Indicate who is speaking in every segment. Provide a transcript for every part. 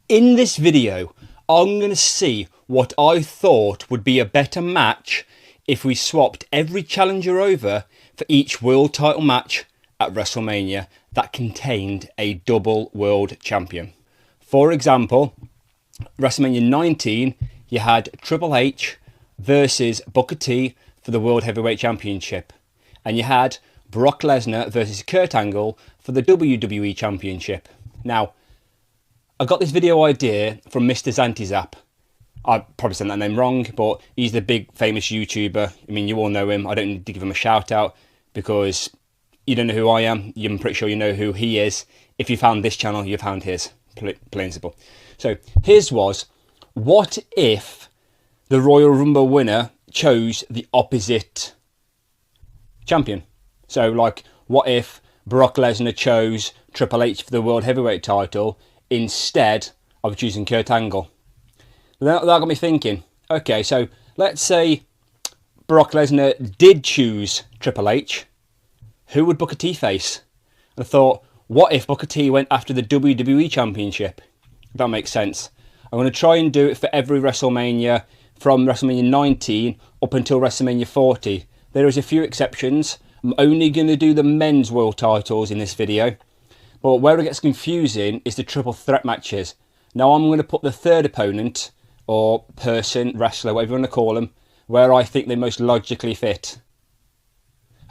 Speaker 1: In this video, I'm going to see what I thought would be a better match if we swapped every challenger over for each world title match at Wrestlemania that contained a double world champion. For example, Wrestlemania 19, you had Triple H versus Booker T for the World Heavyweight Championship. And you had Brock Lesnar versus Kurt Angle for the WWE Championship. Now, I got this video idea from Mr. Zantizap. I probably said that name wrong, but he's the big famous YouTuber. I mean, you all know him. I don't need to give him a shout out because you don't know who I am. I'm pretty sure you know who he is. If you found this channel, you found his. Plain and simple. So his was, what if the Royal Rumble winner chose the opposite champion? So like, what if Brock Lesnar chose Triple H for the World Heavyweight title instead of choosing Kurt Angle? That got me thinking, okay, so let's say Brock Lesnar did choose Triple H, who would Booker T face? And I thought, what if Booker T went after the WWE Championship? That makes sense. I'm going to try and do it for every WrestleMania from WrestleMania 19 up until WrestleMania 40. There is a few exceptions. I'm only going to do the men's world titles in this video. But where it gets confusing is the triple threat matches. Now I'm going to put the third opponent, or person, wrestler, whatever you want to call them, where I think they most logically fit.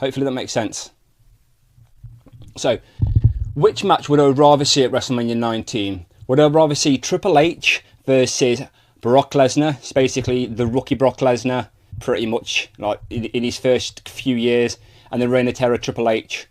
Speaker 1: Hopefully that makes sense. So, which match would I rather see at WrestleMania 19? Would I rather see Triple H versus Brock Lesnar? It's basically the rookie Brock Lesnar, pretty much, like in his first few years, and the Reign of Terror Triple H.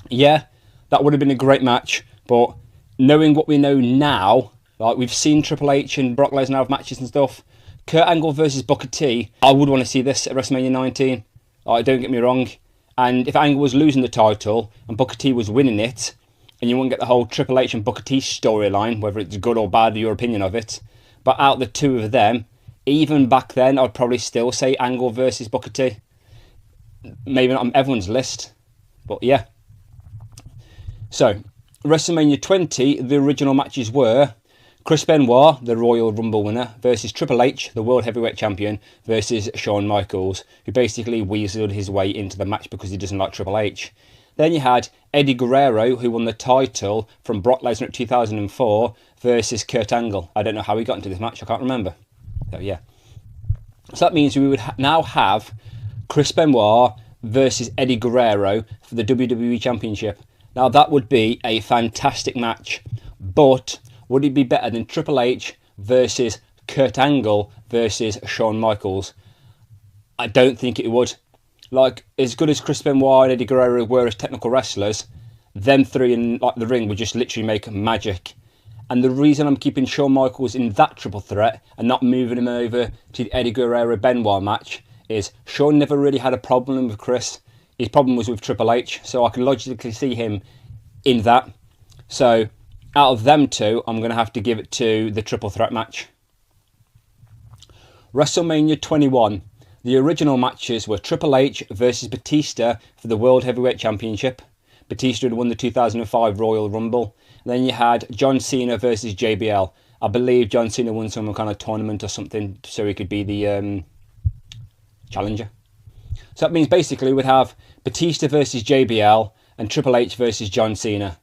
Speaker 1: Yeah, that would have been a great match, but knowing what we know now, like we've seen Triple H and Brock Lesnar have matches and stuff. Kurt Angle versus Booker T, I would want to see this at WrestleMania 19. Like, don't get me wrong. And if Angle was losing the title and Booker T was winning it, and you wouldn't get the whole Triple H and Booker T storyline, whether it's good or bad, your opinion of it. But out of the two of them, even back then, I'd probably still say Angle versus Booker T. Maybe not on everyone's list, but yeah. So, WrestleMania 20, the original matches were Chris Benoit, the Royal Rumble winner, versus Triple H, the World Heavyweight Champion, versus Shawn Michaels, who basically weaseled his way into the match because he doesn't like Triple H. Then you had Eddie Guerrero, who won the title from Brock Lesnar in 2004, versus Kurt Angle. I don't know how he got into this match, I can't remember. So yeah. So that means we would now have Chris Benoit versus Eddie Guerrero for the WWE Championship. Now that would be a fantastic match, but would it be better than Triple H versus Kurt Angle versus Shawn Michaels? I don't think it would. Like, as good as Chris Benoit and Eddie Guerrero were as technical wrestlers, them three in like the ring would just literally make magic. And the reason I'm keeping Shawn Michaels in that triple threat and not moving him over to the Eddie Guerrero-Benoit match is Shawn never really had a problem with Chris. His problem was with Triple H, so I can logically see him in that. So, out of them two, I'm going to have to give it to the triple threat match. WrestleMania 21. The original matches were Triple H versus Batista for the World Heavyweight Championship. Batista had won the 2005 Royal Rumble. And then you had John Cena versus JBL. I believe John Cena won some kind of tournament or something so he could be the challenger. So that means basically we'd have Batista versus JBL and Triple H versus John Cena.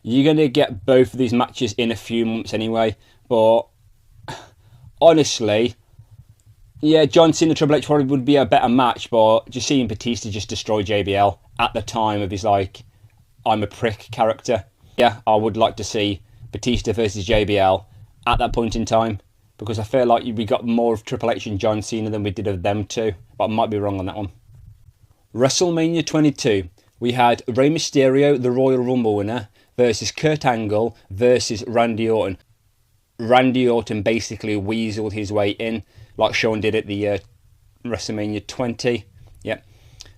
Speaker 1: You're going to get both of these matches in a few months anyway, but honestly, yeah, John Cena Triple H probably would be a better match, but just seeing Batista just destroy JBL at the time of his like, I'm a prick character. Yeah, I would like to see Batista versus JBL at that point in time, because I feel like we got more of Triple H and John Cena than we did of them two, but I might be wrong on that one. WrestleMania 22, we had Rey Mysterio, the Royal Rumble winner, versus Kurt Angle versus Randy Orton. Randy Orton basically weaseled his way in, like Shawn did at the WrestleMania 20. Yep.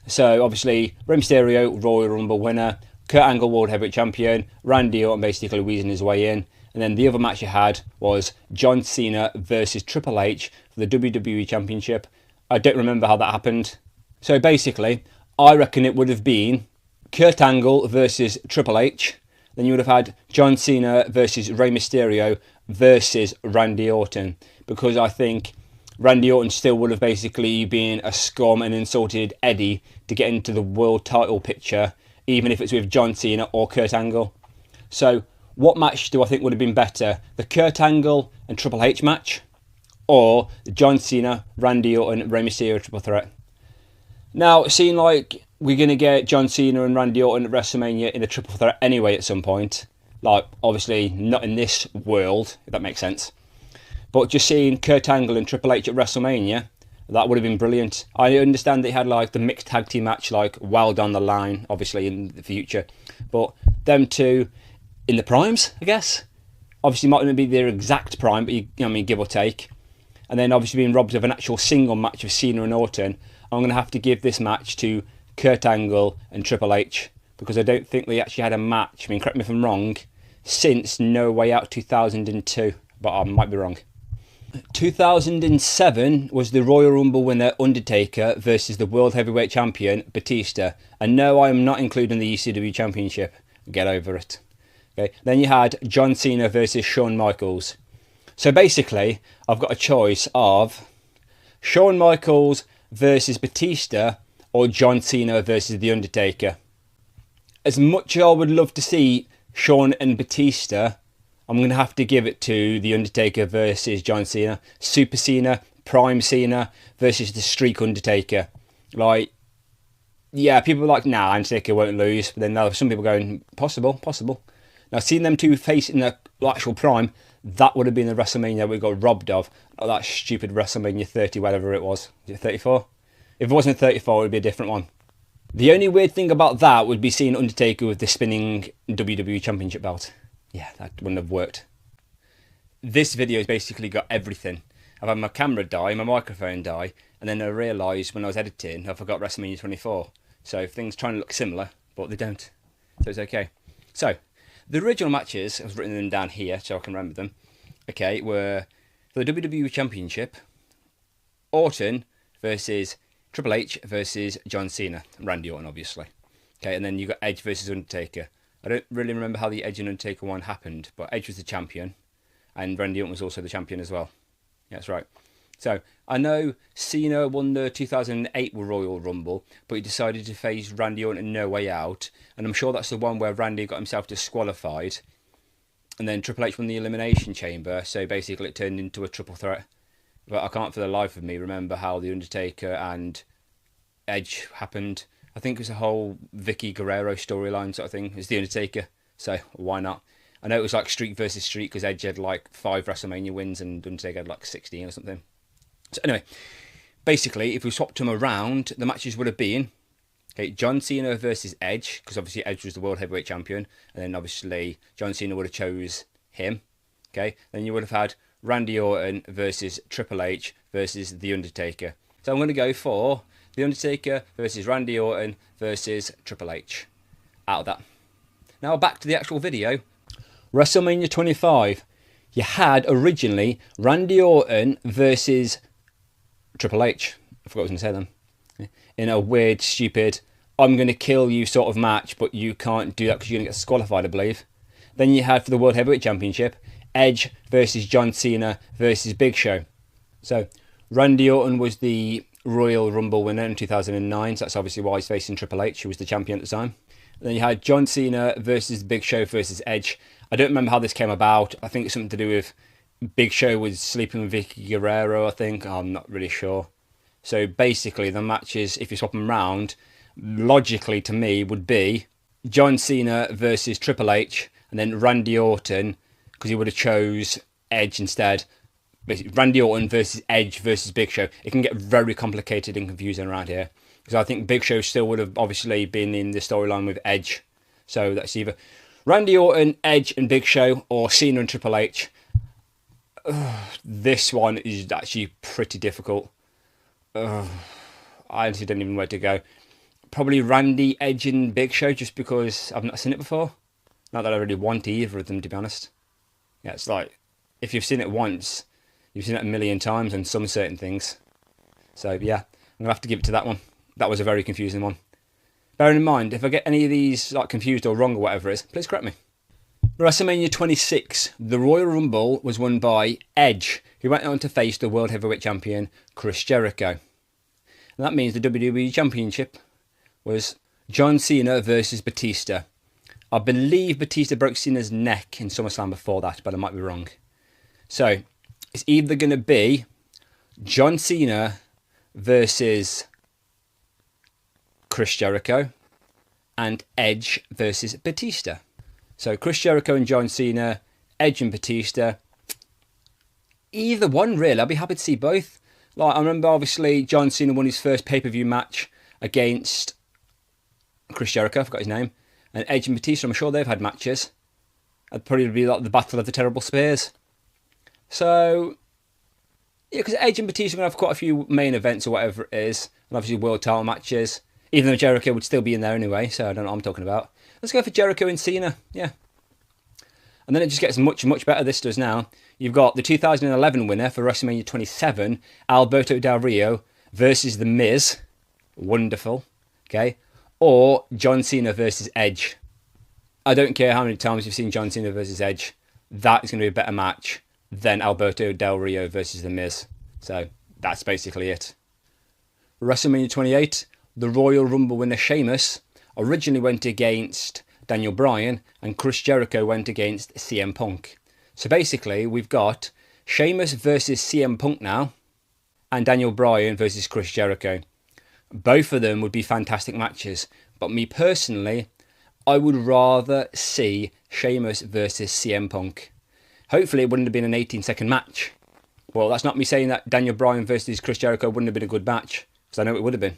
Speaker 1: So obviously Rey Mysterio, Royal Rumble winner, Kurt Angle, World Heavyweight Champion, Randy Orton basically weaseling his way in. And then the other match you had was John Cena versus Triple H for the WWE Championship. I don't remember how that happened. So basically, I reckon it would have been Kurt Angle versus Triple H. Then you would have had John Cena versus Rey Mysterio versus Randy Orton, because I think Randy Orton still would have basically been a scum and insulted Eddie to get into the world title picture, even if it's with John Cena or Kurt Angle. So what match do I think would have been better? The Kurt Angle and Triple H match, or the John Cena, Randy Orton, Rey Mysterio triple threat? Now, seeing like we're going to get John Cena and Randy Orton at WrestleMania in a triple threat anyway at some point, like obviously not in this world, if that makes sense, but just seeing Kurt Angle and Triple H at WrestleMania, that would have been brilliant. I understand they had like the mixed tag team match like well down the line, obviously in the future, but them two in the primes, I guess. Obviously might not be their exact prime, but you know what I mean, give or take. And then obviously being robbed of an actual single match of Cena and Orton, I'm going to have to give this match to Kurt Angle and Triple H, because I don't think they actually had a match, I mean correct me if I'm wrong, since No Way Out 2002, but I might be wrong. 2007 was the Royal Rumble winner Undertaker versus the World Heavyweight Champion Batista. And no, I am not including the ECW Championship. Get over it. Okay. Then you had John Cena versus Shawn Michaels. So basically, I've got a choice of Shawn Michaels versus Batista or John Cena versus The Undertaker. As much as I would love to see Shawn and Batista, I'm going to have to give it to The Undertaker versus John Cena. Super Cena, Prime Cena versus the Streak Undertaker. Like, yeah, people are like, nah, Undertaker won't lose. But then there are some people going, possible. Now, seeing them two face in the actual prime, that would have been the WrestleMania we got robbed of. Not that stupid WrestleMania 30, whatever it was. Is it 34? If it wasn't 34, it would be a different one. The only weird thing about that would be seeing Undertaker with the spinning WWE Championship belt. Yeah, that wouldn't have worked. This video has basically got everything. I've had my camera die, my microphone die, and then I realised when I was editing I forgot WrestleMania 24. So things trying to look similar, but they don't. So it's okay. So, the original matches, I've written them down here so I can remember them, okay, were for the WWE Championship, Orton versus Triple H versus John Cena, Randy Orton obviously. Okay, and then you got Edge versus Undertaker. I don't really remember how the Edge and Undertaker one happened, but Edge was the champion, and Randy Orton was also the champion as well. Yeah, that's right. So, I know Cena won the 2008 Royal Rumble, but he decided to face Randy Orton No Way Out, and I'm sure that's the one where Randy got himself disqualified, and then Triple H won the Elimination Chamber, so basically it turned into a triple threat. But I can't for the life of me remember how the Undertaker and Edge happened. I think it was a whole Vicky Guerrero storyline sort of thing. It's the Undertaker, so why not? I know it was like streak versus streak because Edge had like 5 WrestleMania wins and Undertaker had like 16 or something. So anyway, basically, if we swapped them around, the matches would have been, okay, John Cena versus Edge, because obviously Edge was the World Heavyweight Champion, and then obviously John Cena would have chose him. Okay, then you would have had Randy Orton versus Triple H versus The Undertaker. So I'm going to go for The Undertaker versus Randy Orton versus Triple H. Out of that. Now back to the actual video. WrestleMania 25. You had originally Randy Orton versus Triple H. I forgot what I was going to say then. In a weird, stupid, I'm going to kill you sort of match, but you can't do that because you're going to get disqualified, I believe. Then you had for the World Heavyweight Championship, Edge versus John Cena versus Big Show. So, Randy Orton was the Royal Rumble winner in 2009, so that's obviously why he's facing Triple H, who was the champion at the time. And then you had John Cena versus Big Show versus Edge. I don't remember how this came about. I think it's something to do with Big Show was sleeping with Vicky Guerrero, I think. I'm not really sure. So basically the matches, if you swap them around, logically to me would be John Cena versus Triple H, and then Randy Orton, because he would have chose Edge instead. Basically, Randy Orton versus Edge versus Big Show. It can get very complicated and confusing around here, because I think Big Show still would have obviously been in the storyline with Edge. So that's either Randy Orton, Edge and Big Show, or Cena and Triple H. This one is actually pretty difficult. I honestly don't even know where to go. Probably Randy, Edge and Big Show, just because I've not seen it before. Not that I really want either of them, to be honest. Yeah, it's like, if you've seen it once, you've seen it a million times on some certain things. So yeah, I'm going to have to give it to that one. That was a very confusing one. Bearing in mind, if I get any of these like confused or wrong or whatever it is, please correct me. WrestleMania 26, the Royal Rumble was won by Edge, who went on to face the World Heavyweight Champion Chris Jericho. And that means the WWE Championship was John Cena versus Batista. I believe Batista broke Cena's neck in SummerSlam before that, but I might be wrong. So, it's either going to be John Cena versus Chris Jericho and Edge versus Batista. So Chris Jericho and John Cena, Edge and Batista. Either one really, I'd be happy to see both. Like, I remember obviously John Cena won his first pay-per-view match against Chris Jericho, I forgot his name. And Edge and Batista, I'm sure they've had matches. It'd probably be like the Battle of the Terrible Spears. So, yeah, because Edge and Batista are going to have quite a few main events or whatever it is. And obviously world title matches. Even though Jericho would still be in there anyway, so I don't know what I'm talking about. Let's go for Jericho and Cena, yeah. And then it just gets much, much better, this does now. You've got the 2011 winner for WrestleMania 27, Alberto Del Rio, versus The Miz. Wonderful, okay? Or John Cena versus Edge. I don't care how many times you've seen John Cena versus Edge. That is going to be a better match than Alberto Del Rio versus The Miz. So, that's basically it. WrestleMania 28, the Royal Rumble winner Sheamus originally went against Daniel Bryan and Chris Jericho went against CM Punk. So basically we've got Sheamus versus CM Punk now and Daniel Bryan versus Chris Jericho. Both of them would be fantastic matches, but me personally, I would rather see Sheamus versus CM Punk. Hopefully it wouldn't have been an 18-second match. Well, that's not me saying that Daniel Bryan versus Chris Jericho wouldn't have been a good match, because I know it would have been.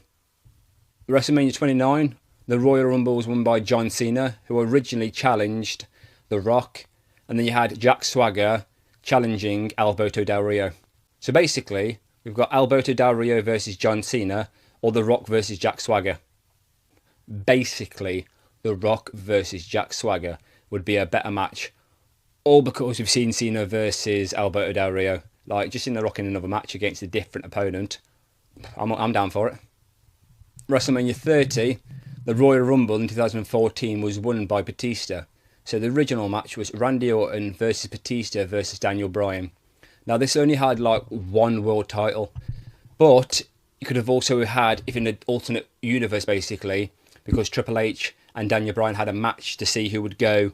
Speaker 1: WrestleMania 29, the Royal Rumble was won by John Cena, who originally challenged The Rock, and then you had Jack Swagger challenging Alberto Del Rio. So basically, we've got Alberto Del Rio versus John Cena, or The Rock versus Jack Swagger. Basically, The Rock versus Jack Swagger would be a better match, all because we've seen Cena versus Alberto Del Rio. Like, just in The Rock in another match against a different opponent. I'm down for it. WrestleMania 30, the Royal Rumble in 2014 was won by Batista. So the original match was Randy Orton versus Batista versus Daniel Bryan. Now this only had like one world title, but you could have also had, if in an alternate universe basically, because Triple H and Daniel Bryan had a match to see who would go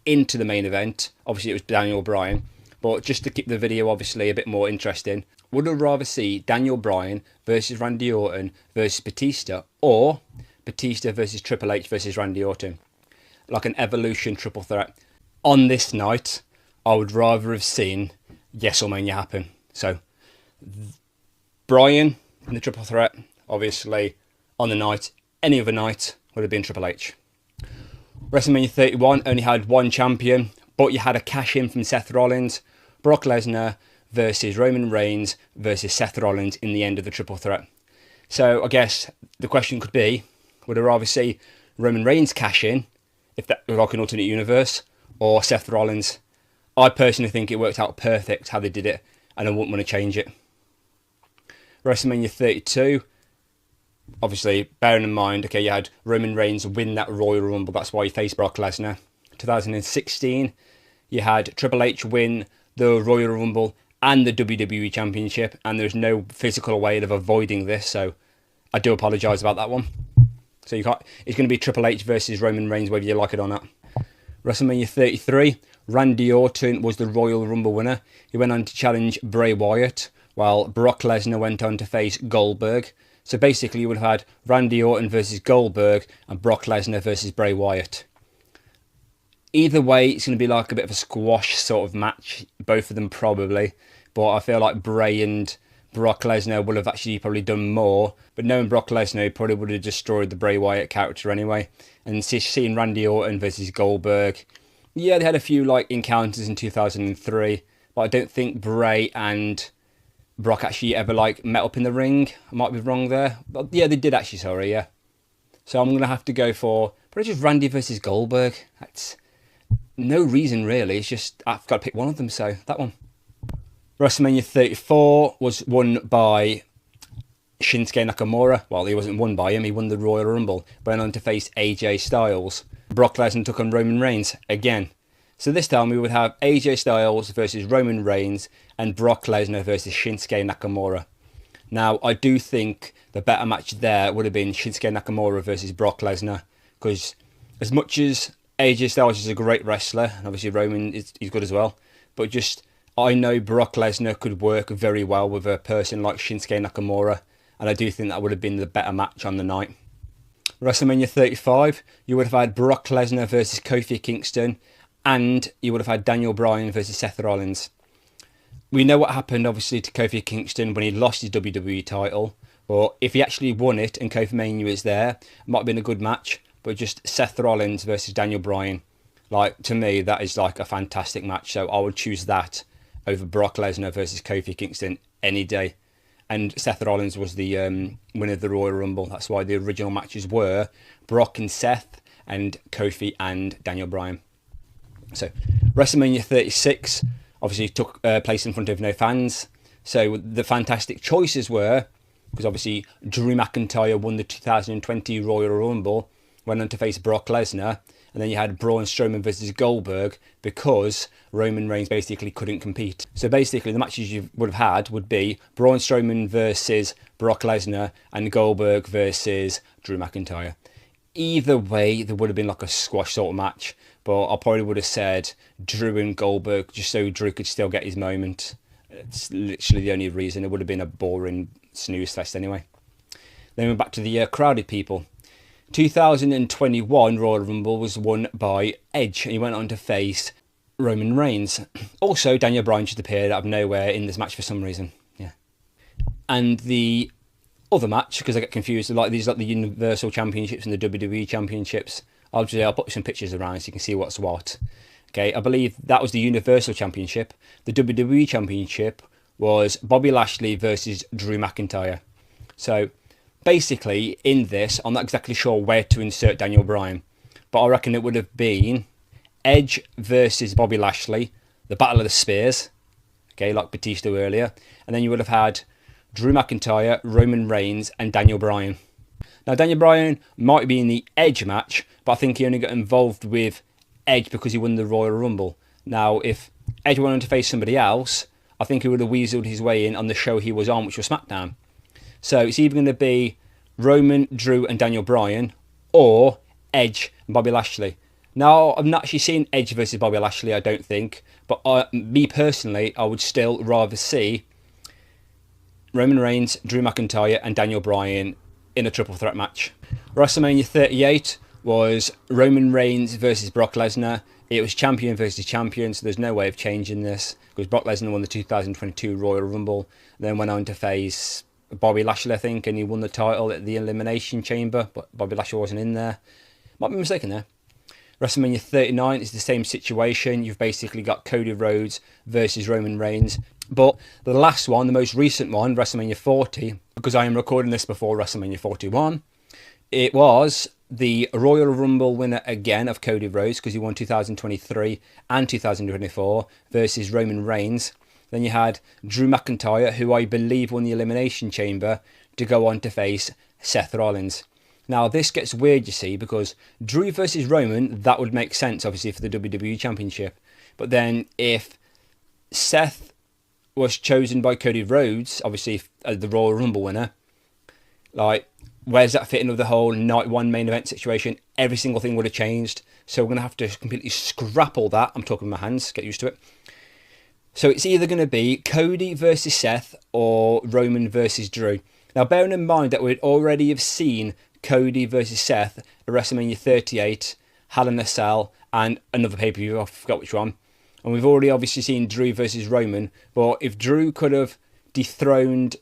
Speaker 1: into the main event. Obviously it was Daniel Bryan, but just to keep the video obviously a bit more interesting, would I rather see Daniel Bryan versus Randy Orton versus Batista, or Batista versus Triple H versus Randy Orton? Like an Evolution triple threat. On this night, I would rather have seen Wrestlemania happen. So, Bryan in the triple threat, obviously, on the night. Any other night would have been Triple H. WrestleMania 31 only had one champion, but you had a cash-in from Seth Rollins. Brock Lesnar versus Roman Reigns versus Seth Rollins in the end of the triple threat. So I guess the question could be, would I rather see Roman Reigns cash in, if that was like an alternate universe, or Seth Rollins? I personally think it worked out perfect how they did it, and I wouldn't want to change it. WrestleMania 32, obviously bearing in mind, okay, you had Roman Reigns win that Royal Rumble, that's why he faced Brock Lesnar. 2016, you had Triple H win the Royal Rumble and the WWE Championship, and there's no physical way of avoiding this, so I do apologise about that one. So it's going to be Triple H versus Roman Reigns, whether you like it or not. WrestleMania 33, Randy Orton was the Royal Rumble winner. He went on to challenge Bray Wyatt, while Brock Lesnar went on to face Goldberg. So basically you would have had Randy Orton versus Goldberg and Brock Lesnar versus Bray Wyatt. Either way, it's going to be like a bit of a squash sort of match, both of them probably. But I feel like Bray and Brock Lesnar would have actually probably done more. But knowing Brock Lesnar, he probably would have destroyed the Bray Wyatt character anyway. And seeing Randy Orton versus Goldberg, yeah, they had a few like encounters in 2003. But I don't think Bray and Brock actually ever like met up in the ring. I might be wrong there. But yeah, they did actually, sorry, yeah. So I'm going to have to go for probably just Randy versus Goldberg. That's no reason really, it's just I've got to pick one of them, so that one. WrestleMania 34 was won by Shinsuke Nakamura. Well, he wasn't won by him, he won the Royal Rumble. Went on to face AJ Styles. Brock Lesnar took on Roman Reigns again. So this time we would have AJ Styles versus Roman Reigns and Brock Lesnar versus Shinsuke Nakamura. Now, I do think the better match there would have been Shinsuke Nakamura versus Brock Lesnar, because as much as AJ Styles is a great wrestler, and obviously Roman he's good as well, but just I know Brock Lesnar could work very well with a person like Shinsuke Nakamura, and I do think that would have been the better match on the night. WrestleMania 35, you would have had Brock Lesnar versus Kofi Kingston, and you would have had Daniel Bryan versus Seth Rollins. We know what happened, obviously, to Kofi Kingston when he lost his WWE title, but if he actually won it and Kofi Mania was there, it might have been a good match, but just Seth Rollins versus Daniel Bryan, like, to me, that is like a fantastic match, so I would choose that over Brock Lesnar versus Kofi Kingston any day. And Seth Rollins was the winner of the Royal Rumble. That's why the original matches were Brock and Seth and Kofi and Daniel Bryan. So WrestleMania 36 obviously took place in front of no fans. So the fantastic choices were, because obviously Drew McIntyre won the 2020 Royal Rumble, went on to face Brock Lesnar, and then you had Braun Strowman versus Goldberg because Roman Reigns basically couldn't compete. So basically the matches you would have had would be Braun Strowman versus Brock Lesnar and Goldberg versus Drew McIntyre. Either way, there would have been like a squash sort of match, but I probably would have said Drew and Goldberg just so Drew could still get his moment. It's literally the only reason. It would have been a boring snooze fest anyway. Then we're back to the crowded people. 2021 Royal Rumble was won by Edge, and he went on to face Roman Reigns. Also, Daniel Bryan just appeared out of nowhere in this match for some reason. Yeah. And the other match, because I get confused, like these like the Universal Championships and the WWE Championships. I'll put some pictures around so you can see what's what. Okay, I believe that was the Universal Championship. The WWE Championship was Bobby Lashley versus Drew McIntyre. So basically, in this, I'm not exactly sure where to insert Daniel Bryan, but I reckon it would have been Edge versus Bobby Lashley, the Battle of the Spears, okay, like Batista earlier, and then you would have had Drew McIntyre, Roman Reigns, and Daniel Bryan. Now, Daniel Bryan might be in the Edge match, but I think he only got involved with Edge because he won the Royal Rumble. Now, if Edge wanted to face somebody else, I think he would have weaseled his way in on the show he was on, which was SmackDown. So it's either going to be Roman, Drew and Daniel Bryan, or Edge and Bobby Lashley. Now, I've not actually seen Edge versus Bobby Lashley, I don't think. But me personally, I would still rather see Roman Reigns, Drew McIntyre and Daniel Bryan in a triple threat match. WrestleMania 38 was Roman Reigns versus Brock Lesnar. It was champion versus champion, so there's no way of changing this, because Brock Lesnar won the 2022 Royal Rumble, then went on to face Bobby Lashley, I think, and he won the title at the Elimination Chamber, but Bobby Lashley wasn't in there. Might be mistaken there. WrestleMania 39 is the same situation. You've basically got Cody Rhodes versus Roman Reigns. But the last one, the most recent one, WrestleMania 40, because I am recording this before WrestleMania 41, it was the Royal Rumble winner again of Cody Rhodes, because he won 2023 and 2024, versus Roman Reigns. Then you had Drew McIntyre, who I believe won the Elimination Chamber, to go on to face Seth Rollins. Now, this gets weird, you see, because Drew versus Roman, that would make sense, obviously, for the WWE Championship. But then if Seth was chosen by Cody Rhodes, obviously, as the Royal Rumble winner, like, where's that fit in with the whole night one main event situation? Every single thing would have changed. So we're going to have to completely scrap all that. I'm talking with my hands, get used to it. So it's either going to be Cody versus Seth or Roman versus Drew. Now, bearing in mind that we'd already have seen Cody versus Seth at WrestleMania 38, Hell in a Cell, and another pay-per-view, I forgot which one. And we've already obviously seen Drew versus Roman. But if Drew could have dethroned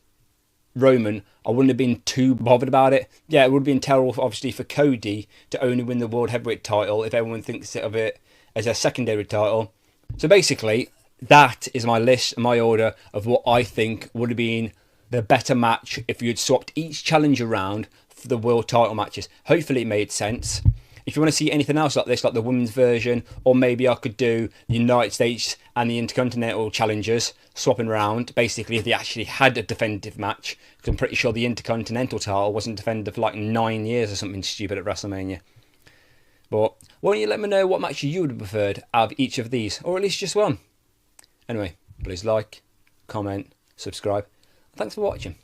Speaker 1: Roman, I wouldn't have been too bothered about it. Yeah, it would have been terrible, obviously, for Cody to only win the World Heavyweight title if everyone thinks of it as a secondary title. So basically, that is my list, my order of what I think would have been the better match if you had swapped each challenge around for the world title matches. Hopefully it made sense. If you want to see anything else like this, like the women's version, or maybe I could do the United States and the Intercontinental Challengers swapping around, basically if they actually had a definitive match, because I'm pretty sure the Intercontinental title wasn't defended for like 9 years or something stupid at WrestleMania. But Why don't you let me know what match you would have preferred out of each of these, or at least just one. Anyway, please like, comment, subscribe. Thanks for watching.